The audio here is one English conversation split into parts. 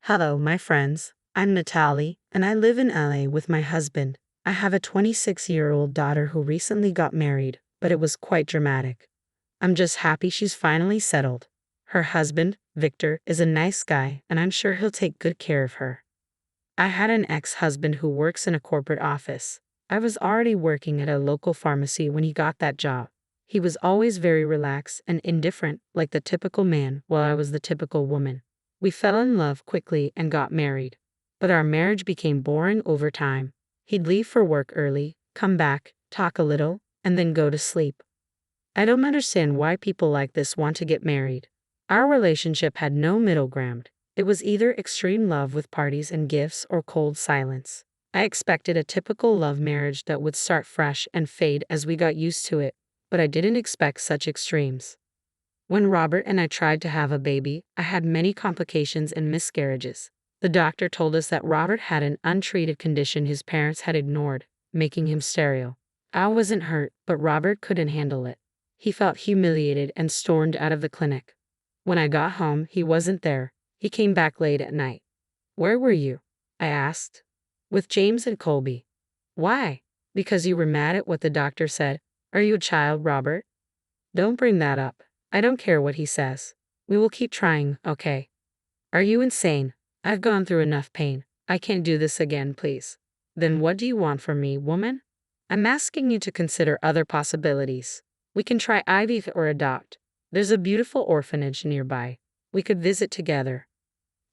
Hello, my friends. I'm Natalie, and I live in LA with my husband. I have a 26-year-old daughter who recently got married, but it was quite dramatic. I'm just happy she's finally settled. Her husband, Victor, is a nice guy, and I'm sure he'll take good care of her. I had an ex-husband who works in a corporate office. I was already working at a local pharmacy when he got that job. He was always very relaxed and indifferent, like the typical man, while I was the typical woman. We fell in love quickly and got married. But our marriage became boring over time. He'd leave for work early, come back, talk a little, and then go to sleep. I don't understand why people like this want to get married. Our relationship had no middle ground. It was either extreme love with parties and gifts or cold silence. I expected a typical love marriage that would start fresh and fade as we got used to it, but I didn't expect such extremes. When Robert and I tried to have a baby, I had many complications and miscarriages. The doctor told us that Robert had an untreated condition his parents had ignored, making him sterile. I wasn't hurt, but Robert couldn't handle it. He felt humiliated and stormed out of the clinic. When I got home, he wasn't there. He came back late at night. "Where were you?" I asked. "With James and Colby." "Why?" "Because you were mad at what the doctor said." "Are you a child, Robert?" "Don't bring that up. I don't care what he says. We will keep trying, okay?" "Are you insane? I've gone through enough pain. I can't do this again, please." "Then what do you want from me, woman?" "I'm asking you to consider other possibilities. We can try IVF or adopt. There's a beautiful orphanage nearby. We could visit together."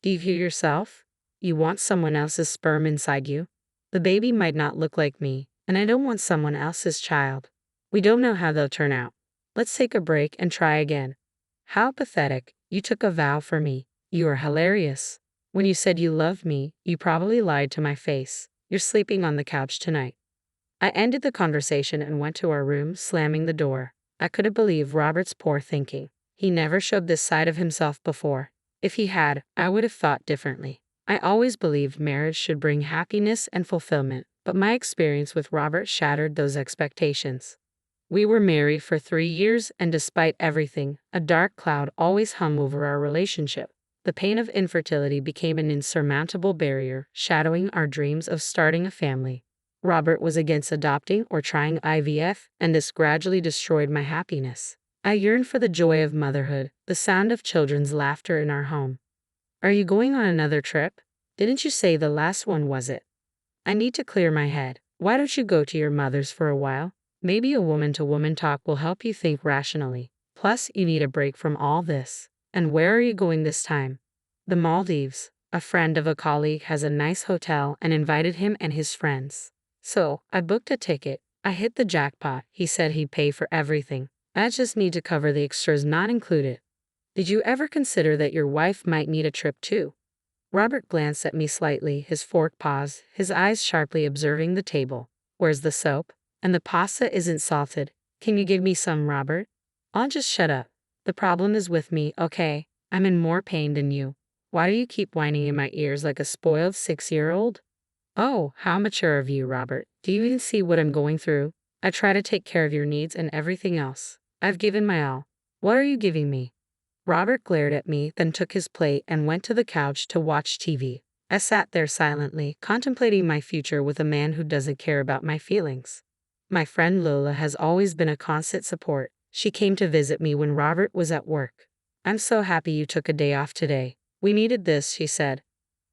"Do you hear yourself? You want someone else's sperm inside you? The baby might not look like me, and I don't want someone else's child. We don't know how they'll turn out. Let's take a break and try again." "How pathetic. You took a vow for me. You are hilarious. When you said you loved me, you probably lied to my face. You're sleeping on the couch tonight." I ended the conversation and went to our room, slamming the door. I couldn't believe Robert's poor thinking. He never showed this side of himself before. If he had, I would have thought differently. I always believed marriage should bring happiness and fulfillment, but my experience with Robert shattered those expectations. We were married for 3 years, and despite everything, a dark cloud always hung over our relationship. The pain of infertility became an insurmountable barrier, shadowing our dreams of starting a family. Robert was against adopting or trying IVF, and this gradually destroyed my happiness. I yearned for the joy of motherhood, the sound of children's laughter in our home. "Are you going on another trip? Didn't you say the last one was it?" "I need to clear my head. Why don't you go to your mother's for a while? Maybe a woman-to-woman talk will help you think rationally. Plus, you need a break from all this." "And where are you going this time?" "The Maldives. A friend of a colleague has a nice hotel and invited him and his friends. So, I booked a ticket. I hit the jackpot. He said he'd pay for everything. I just need to cover the extras not included." "Did you ever consider that your wife might need a trip too?" Robert glanced at me slightly, his fork paused, his eyes sharply observing the table. "Where's the soap? And the pasta isn't salted. Can you give me some, Robert?" "I'll just shut up. The problem is with me, okay? I'm in more pain than you. Why do you keep whining in my ears like a spoiled 6-year-old? "Oh, how mature of you, Robert. Do you even see what I'm going through? I try to take care of your needs and everything else. I've given my all. What are you giving me?" Robert glared at me, then took his plate and went to the couch to watch TV. I sat there silently, contemplating my future with a man who doesn't care about my feelings. My friend Lola has always been a constant support. She came to visit me when Robert was at work. "I'm so happy you took a day off today. We needed this," she said.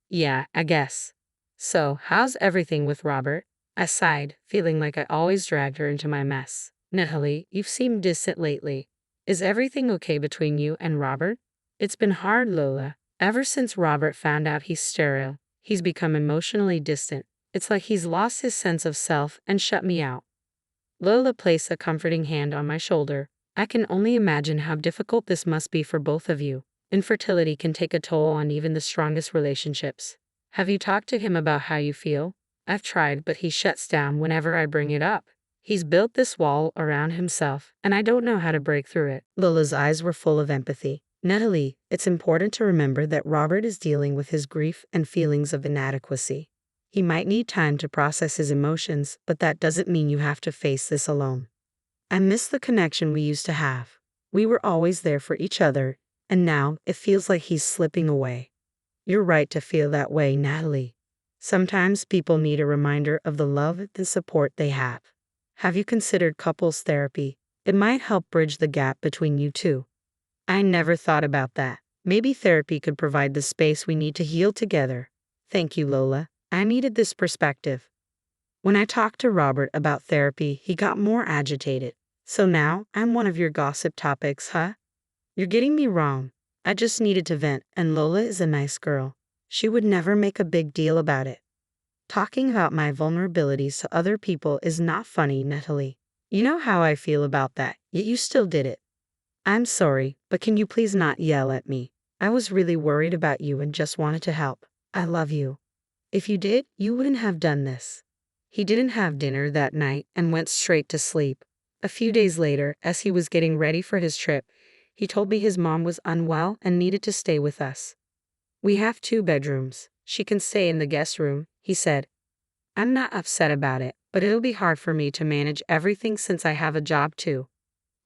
"Yeah, I guess. So, how's everything with Robert?" I sighed, feeling like I always dragged her into my mess. "Natalie, you've seemed distant lately. Is everything okay between you and Robert?" "It's been hard, Lola. Ever since Robert found out he's sterile, he's become emotionally distant. It's like he's lost his sense of self and shut me out." Lola placed a comforting hand on my shoulder. "I can only imagine how difficult this must be for both of you. Infertility can take a toll on even the strongest relationships. Have you talked to him about how you feel?" "I've tried, but he shuts down whenever I bring it up. He's built this wall around himself, and I don't know how to break through it." Lola's eyes were full of empathy. "Natalie, it's important to remember that Robert is dealing with his grief and feelings of inadequacy. He might need time to process his emotions, but that doesn't mean you have to face this alone. I miss the connection we used to have. We were always there for each other, and now it feels like he's slipping away." You're right to feel that way, Natalie. Sometimes people need a reminder of the love and support they have. Have you considered couples therapy? It might help bridge the gap between you two. I never thought about that. Maybe therapy could provide the space we need to heal together. Thank you, Lola. I needed this perspective. When I talked to Robert about therapy, he got more agitated. So now I'm one of your gossip topics, huh? You're getting me wrong. I just needed to vent, and Lola is a nice girl. She would never make a big deal about it. Talking about my vulnerabilities to other people is not funny, Natalie. You know how I feel about that, yet you still did it. I'm sorry, but can you please not yell at me? I was really worried about you and just wanted to help. I love you. If you did, you wouldn't have done this. He didn't have dinner that night and went straight to sleep. A few days later, as he was getting ready for his trip, he told me his mom was unwell and needed to stay with us. We have 2 bedrooms. She can stay in the guest room, he said. I'm not upset about it, but it'll be hard for me to manage everything since I have a job too.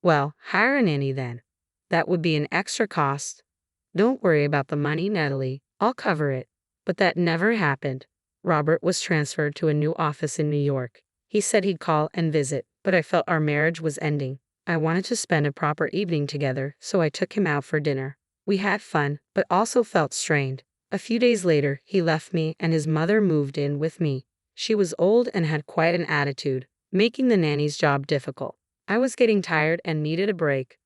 Well, hire a nanny then. That would be an extra cost. Don't worry about the money, Natalie. I'll cover it. But that never happened. Robert was transferred to a new office in New York. He said he'd call and visit, but I felt our marriage was ending. I wanted to spend a proper evening together, so I took him out for dinner. We had fun, but also felt strained. A few days later, he left me and his mother moved in with me. She was old and had quite an attitude, making the nanny's job difficult. I was getting tired and needed a break.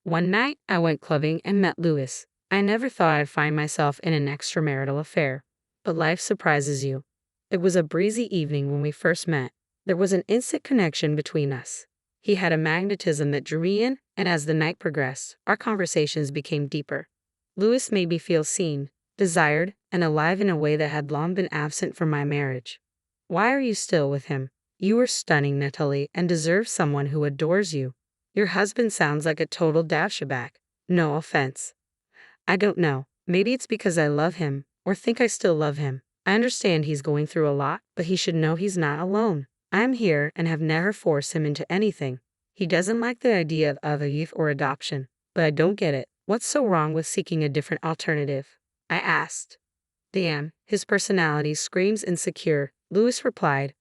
One night, I went clubbing and met Louis. I never thought I'd find myself in an extramarital affair. But life surprises you. It was a breezy evening when we first met. There was an instant connection between us. He had a magnetism that drew me in, and as the night progressed, our conversations became deeper. Louis made me feel seen, desired, and alive in a way that had long been absent from my marriage. Why are you still with him? You are stunning, Natalie, and deserve someone who adores you. Your husband sounds like a total dashaback. No offense. I don't know. Maybe it's because I love him, or think I still love him. I understand he's going through a lot, but he should know he's not alone. I am here and have never forced him into anything. He doesn't like the idea of other youth or adoption, but I don't get it. What's so wrong with seeking a different alternative? I asked. Damn, his personality screams insecure, Louis replied.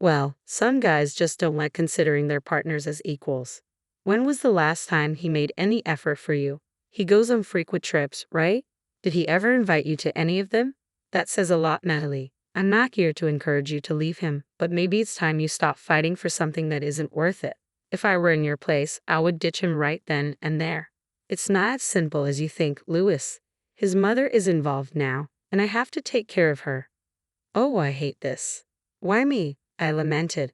Well, some guys just don't like considering their partners as equals. When was the last time he made any effort for you? He goes on frequent trips, right? Did he ever invite you to any of them? That says a lot, Natalie. I'm not here to encourage you to leave him, but maybe it's time you stop fighting for something that isn't worth it. If I were in your place, I would ditch him right then and there. It's not as simple as you think, Louis. His mother is involved now, and I have to take care of her. Oh, I hate this. Why me? I lamented.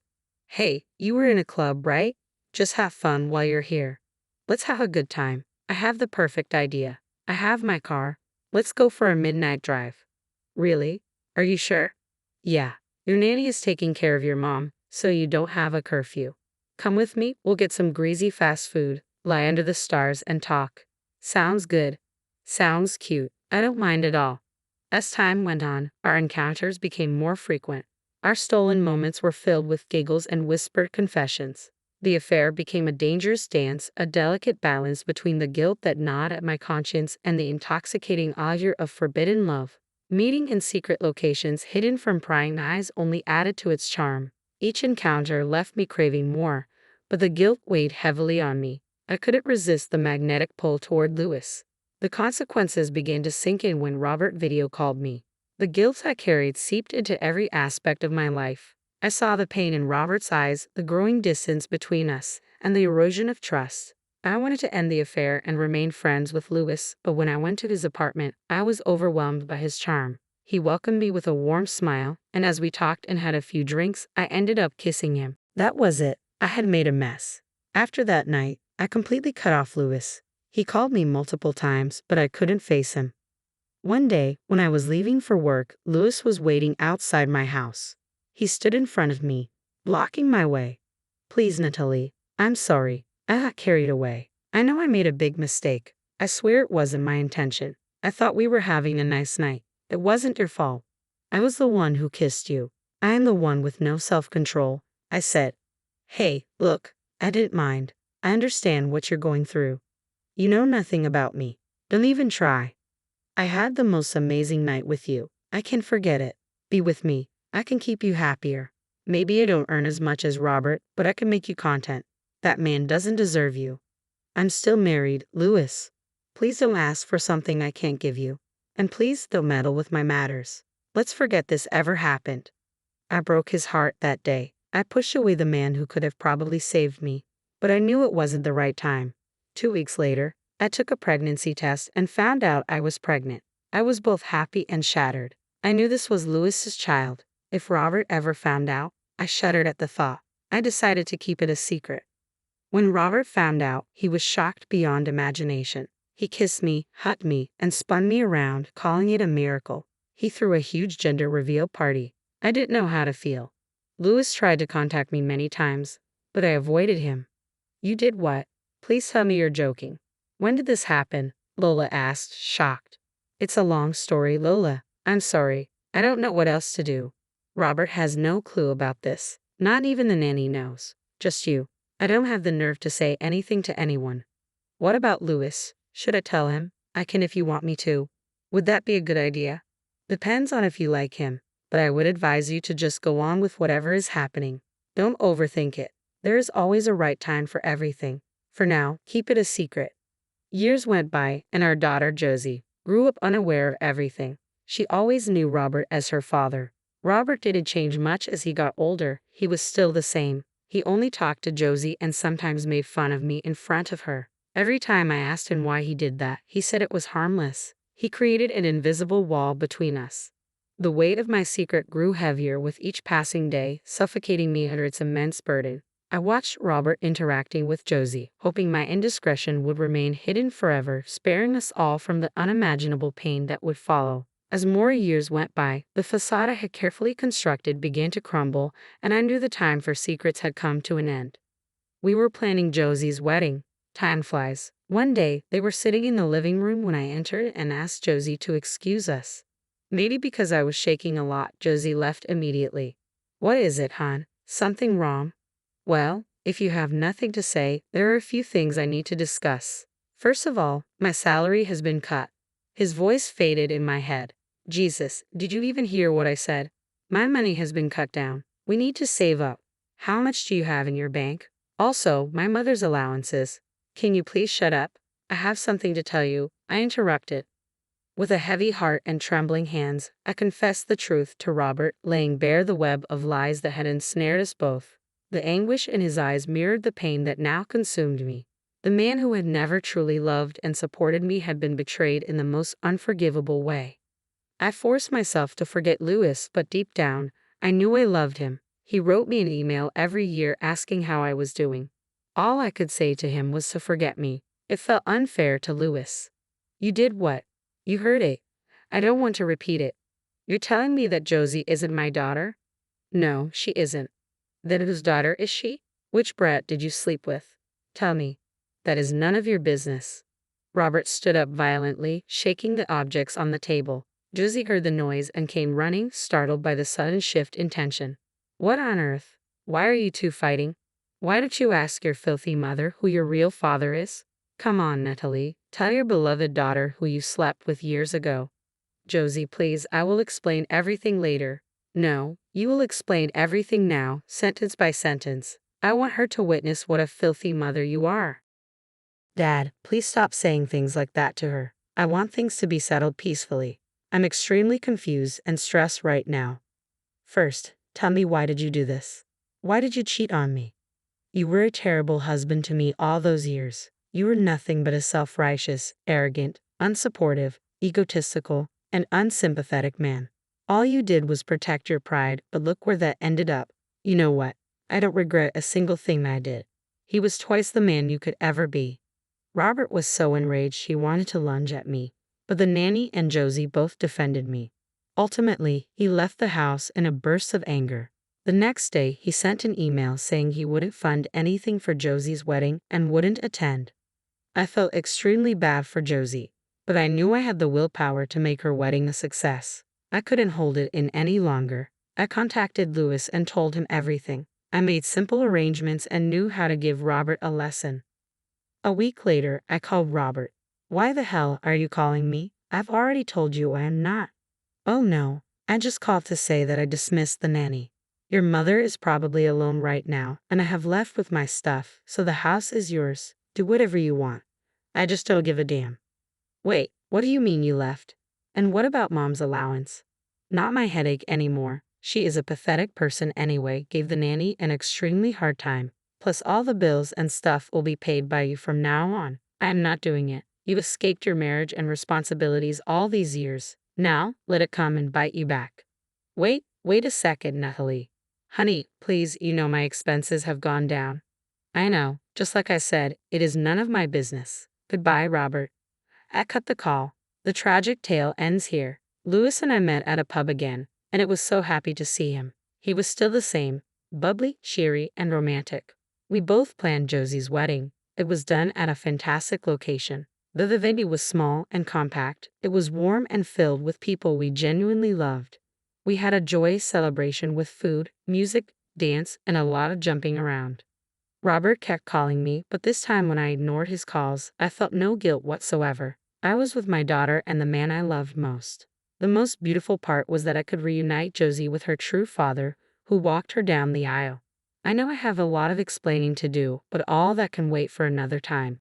Hey, you were in a club, right? Just have fun while you're here. Let's have a good time. I have the perfect idea. I have my car. Let's go for a midnight drive. Really? Are you sure? Yeah. Your nanny is taking care of your mom, so you don't have a curfew. Come with me, we'll get some greasy fast food, lie under the stars and talk. Sounds good. Sounds cute. I don't mind at all. As time went on, our encounters became more frequent. Our stolen moments were filled with giggles and whispered confessions. The affair became a dangerous dance, a delicate balance between the guilt that gnawed at my conscience and the intoxicating allure of forbidden love. Meeting in secret locations hidden from prying eyes only added to its charm. Each encounter left me craving more, but the guilt weighed heavily on me. I couldn't resist the magnetic pull toward Louis. The consequences began to sink in when Robert video called me. The guilt I carried seeped into every aspect of my life. I saw the pain in Robert's eyes, the growing distance between us, and the erosion of trust. I wanted to end the affair and remain friends with Louis, but when I went to his apartment, I was overwhelmed by his charm. He welcomed me with a warm smile, and as we talked and had a few drinks, I ended up kissing him. That was it. I had made a mess. After that night, I completely cut off Louis. He called me multiple times, but I couldn't face him. One day, when I was leaving for work, Louis was waiting outside my house. He stood in front of me, blocking my way. Please, Natalie, I'm sorry. I got carried away. I know I made a big mistake. I swear it wasn't my intention. I thought we were having a nice night. It wasn't your fault. I was the one who kissed you. I am the one with no self-control, I said. Hey, look, I didn't mind. I understand what you're going through. You know nothing about me. Don't even try. I had the most amazing night with you. I can forget it. Be with me. I can keep you happier. Maybe I don't earn as much as Robert, but I can make you content. That man doesn't deserve you. I'm still married, Louis. Please don't ask for something I can't give you. And please don't meddle with my matters. Let's forget this ever happened. I broke his heart that day. I pushed away the man who could have probably saved me, but I knew it wasn't the right time. 2 weeks later, I took a pregnancy test and found out I was pregnant. I was both happy and shattered. I knew this was Louis's child. If Robert ever found out, I shuddered at the thought. I decided to keep it a secret. When Robert found out, he was shocked beyond imagination. He kissed me, hugged me, and spun me around, calling it a miracle. He threw a huge gender reveal party. I didn't know how to feel. Louis tried to contact me many times, but I avoided him. You did what? Please tell me you're joking. When did this happen? Lola asked, shocked. It's a long story, Lola. I'm sorry. I don't know what else to do. Robert has no clue about this. Not even the nanny knows. Just you. I don't have the nerve to say anything to anyone. What about Louis? Should I tell him? I can if you want me to. Would that be a good idea? Depends on if you like him, but I would advise you to just go on with whatever is happening. Don't overthink it. There is always a right time for everything. For now, keep it a secret. Years went by, and our daughter Josie grew up unaware of everything. She always knew Robert as her father. Robert didn't change much as he got older. He was still the same. He only talked to Josie and sometimes made fun of me in front of her. Every time I asked him why he did that, he said it was harmless. He created an invisible wall between us. The weight of my secret grew heavier with each passing day, suffocating me under its immense burden. I watched Robert interacting with Josie, hoping my indiscretion would remain hidden forever, sparing us all from the unimaginable pain that would follow. As more years went by, the facade I had carefully constructed began to crumble, and I knew the time for secrets had come to an end. We were planning Josie's wedding. Time flies. One day, they were sitting in the living room when I entered and asked Josie to excuse us. Maybe because I was shaking a lot, Josie left immediately. What is it, hon? Something wrong? Well, if you have nothing to say, there are a few things I need to discuss. First of all, my salary has been cut. His voice faded in my head. Jesus, did you even hear what I said? My money has been cut down. We need to save up. How much do you have in your bank? Also, my mother's allowances. Can you please shut up? I have something to tell you. I interrupted. With a heavy heart and trembling hands, I confessed the truth to Robert, laying bare the web of lies that had ensnared us both. The anguish in his eyes mirrored the pain that now consumed me. The man who had never truly loved and supported me had been betrayed in the most unforgivable way. I forced myself to forget Louis, but deep down, I knew I loved him. He wrote me an email every year asking how I was doing. All I could say to him was to forget me. It felt unfair to Louis. You did what? You heard it. I don't want to repeat it. You're telling me that Josie isn't my daughter? No, she isn't. Then whose daughter is she? Which brat did you sleep with? Tell me. That is none of your business. Robert stood up violently, shaking the objects on the table. Josie heard the noise and came running, startled by the sudden shift in tension. What on earth? Why are you two fighting? Why don't you ask your filthy mother who your real father is? Come on, Natalie. Tell your beloved daughter who you slept with years ago. Josie, please, I will explain everything later. No, you will explain everything now, sentence by sentence. I want her to witness what a filthy mother you are. Dad, please stop saying things like that to her. I want things to be settled peacefully. I'm extremely confused and stressed right now. First, tell me, why did you do this? Why did you cheat on me? You were a terrible husband to me all those years. You were nothing but a self-righteous, arrogant, unsupportive, egotistical, and unsympathetic man. All you did was protect your pride, but look where that ended up. You know what? I don't regret a single thing I did. He was twice the man you could ever be. Robert was so enraged he wanted to lunge at me, but the nanny and Josie both defended me. Ultimately, he left the house in a burst of anger. The next day, he sent an email saying he wouldn't fund anything for Josie's wedding and wouldn't attend. I felt extremely bad for Josie, but I knew I had the willpower to make her wedding a success. I couldn't hold it in any longer. I contacted Louis and told him everything. I made simple arrangements and knew how to give Robert a lesson. A week later, I called Robert. Why the hell are you calling me? I've already told you I am not. Oh no, I just called to say that I dismissed the nanny. Your mother is probably alone right now, and I have left with my stuff, so the house is yours. Do whatever you want. I just don't give a damn. Wait, what do you mean you left? And what about mom's allowance? Not my headache anymore. She is a pathetic person anyway, gave the nanny an extremely hard time. Plus all the bills and stuff will be paid by you from now on. I am not doing it. You escaped your marriage and responsibilities all these years. Now, let it come and bite you back. Wait a second, Natalie. Honey, please, you know my expenses have gone down. I know, just like I said, it is none of my business. Goodbye, Robert. I cut the call. The tragic tale ends here. Louis and I met at a pub again, and it was so happy to see him. He was still the same, bubbly, cheery, and romantic. We both planned Josie's wedding. It was done at a fantastic location. Though the venue was small and compact, it was warm and filled with people we genuinely loved. We had a joyous celebration with food, music, dance, and a lot of jumping around. Robert kept calling me, but this time when I ignored his calls, I felt no guilt whatsoever. I was with my daughter and the man I loved most. The most beautiful part was that I could reunite Josie with her true father, who walked her down the aisle. I know I have a lot of explaining to do, but all that can wait for another time.